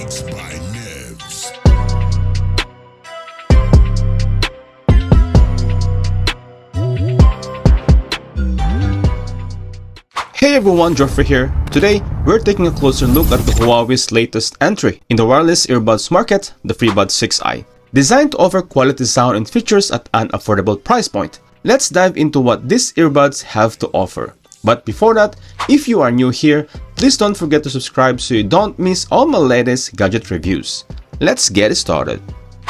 Beats by Nibs. Hey everyone, Geoffrey here. Today, we're taking a closer look at the Huawei's latest entry in the wireless earbuds market, the Freebuds 6i. Designed to offer quality sound and features at an affordable price point, let's dive into what these earbuds have to offer. But before that, if you are new here, please don't forget to subscribe so you don't miss all my latest gadget reviews. Let's get started.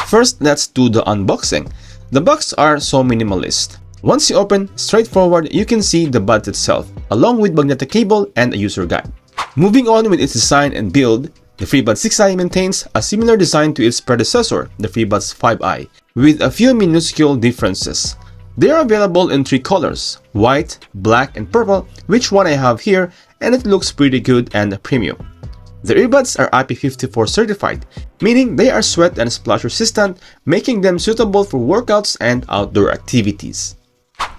First, let's do the unboxing. The box are so minimalist. Once you open, straightforward, you can see the buds itself, along with magnetic cable and a user guide. Moving on with its design and build, the Freebuds 6i maintains a similar design to its predecessor, the Freebuds 5i, with a few minuscule differences. They are available in 3 colors, white, black, and purple, which one I have here, and it looks pretty good and premium. The earbuds are IP54 certified, meaning they are sweat and splash resistant, making them suitable for workouts and outdoor activities.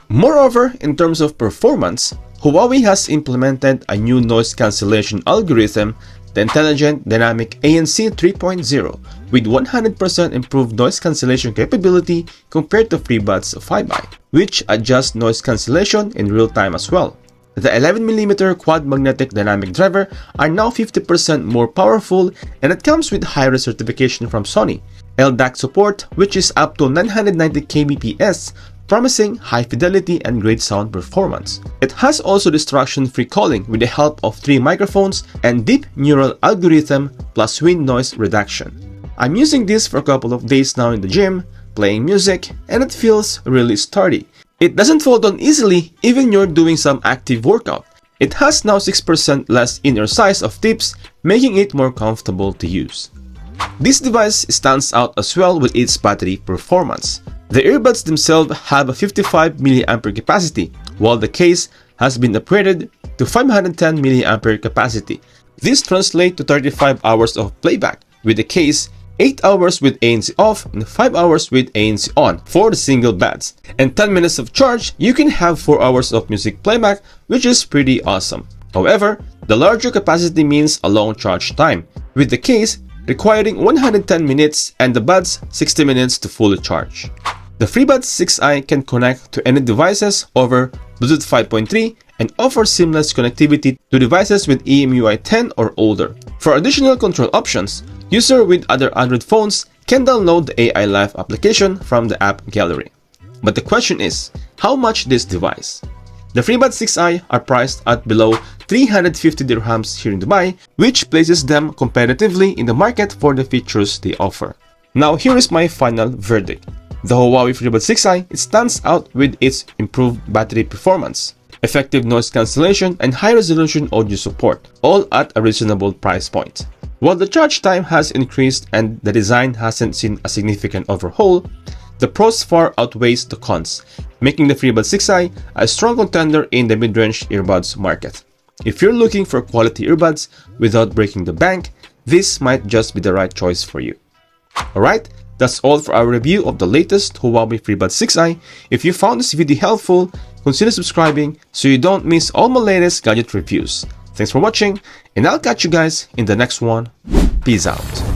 Moreover, in terms of performance, Huawei has implemented a new noise cancellation algorithm, the Intelligent Dynamic ANC 3.0, with 100% improved noise cancellation capability compared to Freebuds 5i, which adjusts noise cancellation in real time as well. The 11mm quad magnetic dynamic driver are now 50% more powerful, and it comes with high-res certification from Sony, LDAC support, which is up to 990 kbps, promising high fidelity and great sound performance. It has also distraction-free calling with the help of 3 microphones and deep neural algorithm plus wind noise reduction. I'm using this for a couple of days now in the gym, playing music, and it feels really sturdy. It doesn't fold on easily even you're doing some active workout. It has now 6% less inner size of tips, making it more comfortable to use. This device stands out as well with its battery performance. The earbuds themselves have a 55 mAh capacity, while the case has been upgraded to 510 mAh capacity. This translates to 35 hours of playback, with the case 8 hours with ANC off and 5 hours with ANC on for the single buds. And 10 minutes of charge, you can have 4 hours of music playback, which is pretty awesome. However, the larger capacity means a long charge time, with the case requiring 110 minutes and the buds 60 minutes to fully charge. The Freebuds 6i can connect to any devices over Bluetooth 5.3 and offers seamless connectivity to devices with EMUI 10 or older. For additional control options, users with other Android phones can download the AI Life application from the app gallery. But the question is, how much this device? The Freebuds 6i are priced at below 350 dirhams here in Dubai, which places them competitively in the market for the features they offer. Now here is my final verdict. The Huawei Freebuds 6i stands out with its improved battery performance, effective noise cancellation, and high-resolution audio support, all at a reasonable price point. While the charge time has increased and the design hasn't seen a significant overhaul, the pros far outweighs the cons, making the Freebuds 6i a strong contender in the mid-range earbuds market. If you're looking for quality earbuds without breaking the bank, this might just be the right choice for you. Alright, that's all for our review of the latest Huawei Freebuds 6i. If you found this video helpful, consider subscribing so you don't miss all my latest gadget reviews. Thanks for watching, and I'll catch you guys in the next one. Peace out.